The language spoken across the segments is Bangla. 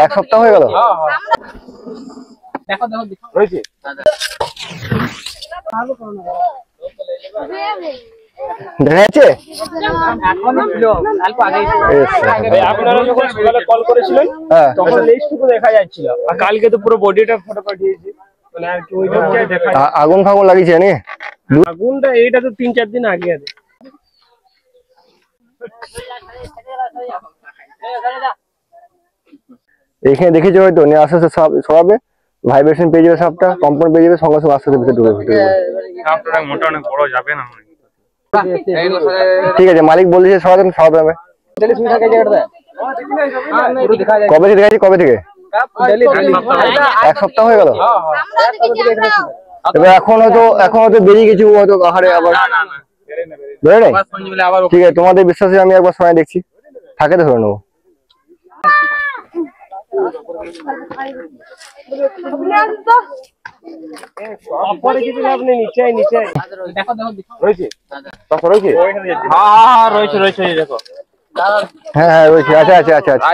এক সপ্তাহ হয়ে গেল। দেখা যাচ্ছে আপনারা যখন সকালে কল করেছিলেন তখন লিস্টটুকু দেখা যাচ্ছিল, আর কালকে তো পুরো বডিটা ফটো পাঠিয়েছি। মানে আর কি ওই জন্যই দেখা আগুন ফাগুন লাগিয়েছে নি আগুনটা, এইটা তো 3-4 দিন আগে আছে। এখানে দেখেছি হয়তো নিয়ে আস্তে আস্তে সরাবে, ভাইব্রেশন পেয়ে যাবে, সাপটা কম্পন পেয়ে যাবে, সঙ্গে সঙ্গে আস্তে আস্তে ভিতরে ঢুকে সাপটা মোটা অনেক বড় যাবে না। ঠিক আছে, মালিক বলেছে সরাবেন, সরাবে হবে। কবে থেকে দেখাচ্ছি, কবে থেকে? এক সপ্তাহ হয়ে গেল। এবার এখন হয়তো বেরিয়ে গেছি, হয়তো আহারে আবার বেরো নাই। ঠিক আছে, তোমাদের বিশ্বাসে আমি একবার সময় দেখছি, থাকে তো ধরে নেবো। হ্যাঁ হ্যাঁ রয়েছে, আচ্ছা আচ্ছা আচ্ছা আচ্ছা।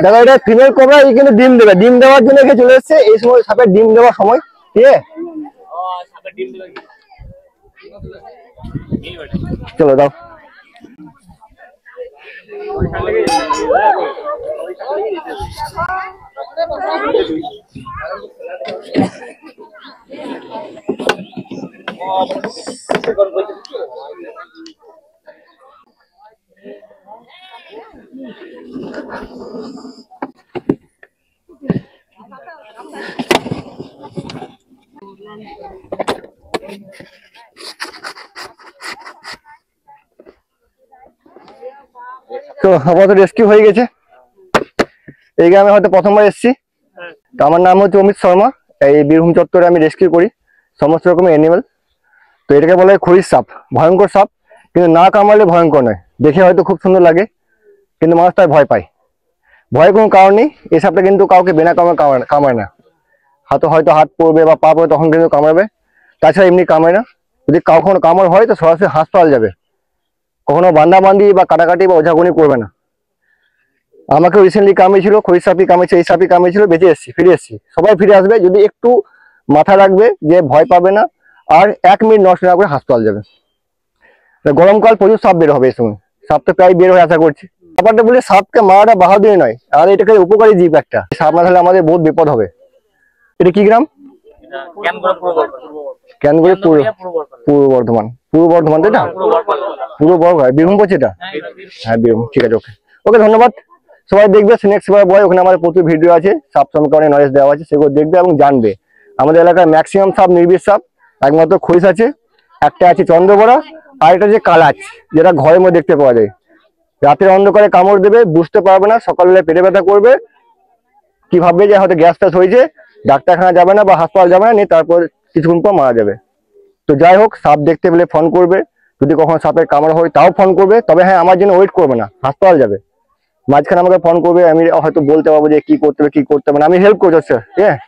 দেখো এটা ফিমেল কোবরা, এই কিন্তু ডিম দেবে, ডিম দেওয়ার জন্য এখানে চলে এসেছে। এই সময় সাপের ডিম দেওয়ার সময়, ঠিক আছে? চলো দাও। তো আপাতত রেস্কিউ হয়ে গেছে। এই গ্রামে হয়তো প্রথমবার এসেছি। তো আমার নাম হচ্ছে অমিত শর্মা। এই বীরভূম চত্বরে আমি রেস্কিউ করি সমস্ত রকমের অ্যানিমেল। তো এটাকে বলা হয় খড়ির সাপ, ভয়ঙ্কর সাপ, কিন্তু না কামড়ালে ভয়ঙ্কর নয়। দেখে হয়তো খুব সুন্দর লাগে, কিন্তু মানুষ তার ভয় পায়। ভয়ের কোনো কারণ নেই। এই সাপটা কিন্তু কাউকে বিনা কামড়ায় না। হয়তো হাত পড়বে বা পা পড়বে, তখন কিন্তু কামড়াবে, তাছাড়া এমনি কামড়ায় না। যদি কখনো কামড় হয় তো সরাসরি হাসপাতাল যাবে, কখনো বান্দাবান্দি বা কাটাকাটি বা ওঝাগুনি করবে না। আমাকে রিসেন্টলি কামড়েছিল, খড়ির সাপই কামড়েছে, এই সাপই কামড়েছিল, বেঁচে এসেছি, ফিরে এসেছি। সবাই ফিরে আসবে, যদি একটু মাথা রাখবে যে ভয় পাবে না, আর 1 মিনিট নষ্ট না করে হাসপাতাল যাবে। গরমকাল প্রচুর সাপ বের হবে এই সময়, সাপ তো প্রায় বের হয়ে আশা করছি। ব্যাপারটা বলে সাপকে মারাটা বাহাদুরি নয়, আর এটাকে উপকারী জীব একটা। সাপ না থাকলে আমাদের বহুত বিপদ হবে। এটা কি গ্রাম? ক্যানগুড়ি পূর্ব বর্ধমান। পূর্ব বর্ধমান তো এটা? পূর্ব বর্ধমান বীরভূম পড়ছে এটা? হ্যাঁ বীরভূম, ঠিক আছে। ওকে ওকে, ধন্যবাদ। সবাই দেখবে স্নেক সেভার বয়, ওখানে আমাদের প্রচুর ভিডিও আছে, সাপ সম্পর্কে অনেক নলেজ দেওয়া আছে, সেগুলো দেখবে এবং জানবে। আমাদের এলাকায় ম্যাক্সিমাম সাপ নির্বিষ সাপ, একমাত্র খড়িশ আছে, একটা আছে চন্দ্রবড়া, আর একটা যে কালাচ, যেটা ঘরের মধ্যে দেখতে পাওয়া যায়। রাতের অন্ধকারে কামড় দেবে, বুঝতে পারবে না, সকালবেলা পেটে ব্যথা করবে, কি ভাববে যে হয়তো গ্যাস ট্যাস হয়েছে, ডাক্তারখানা যাবে না বা হাসপাতাল যাবে না, নিয়ে তারপর কিছুক্ষণ পর মারা যাবে। তো যাই হোক, সাপ দেখতে পেলে ফোন করবে, যদি কখনো সাপের কামড় হয় তাও ফোন করবে, তবে হ্যাঁ আমার জন্য ওয়েট করবে না, হাসপাতাল যাবে। মাঝখানে আমাকে ফোন করবে, আমি হয়তো বলতে পারবো যে কি করতে হবে কি করতে হবে না, আমি হেল্প করছি স্যার, ঠিক আছে?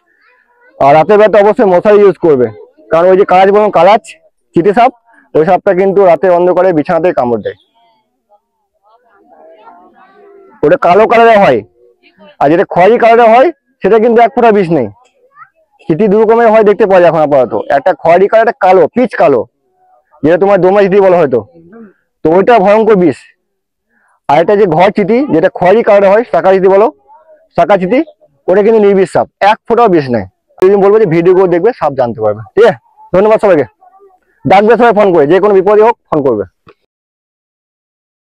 আর রাতের বেলা অবশ্যই মশারি ইউজ করবে, কারণ ওই যে কালাচ বলুন, কালাচ চিঠি সাপ, ওই সাপটা কিন্তু রাতের অন্ধকারে বিছানাতে কামড় দেয়। ওটা কালো কালারের হয়, আর যেটা খয়েরি কালারের হয় সেটা কিন্তু এক ফোঁটা বিষ নেই। চিঠি দু রকমের হয় দেখতে পাওয়া যায় এখন আপাতত, একটা খয়েরি কালার, একটা কালো পিচ কালো, যেটা তোমার দোমা চিঠি বলা হয়তো, তো ওইটা ভয়ঙ্কর বিষ। আর একটা যে ঘর চিঠি যেটা খয়েরি কালারের হয়, শাখা চিঠি বলো, শাখা চিঠি, ওটা কিন্তু নির্বিষ সাপ, এক ফোঁটাও বিষ নেই। যদি বলবো যে ভিডিওগুলো দেখবে সাপ জানতে পারবে। ঠিক আছে, ধন্যবাদ সবাইকে। ডাকবে সবাই ফোন করে, যে কোনো বিপদে হোক ফোন করবে।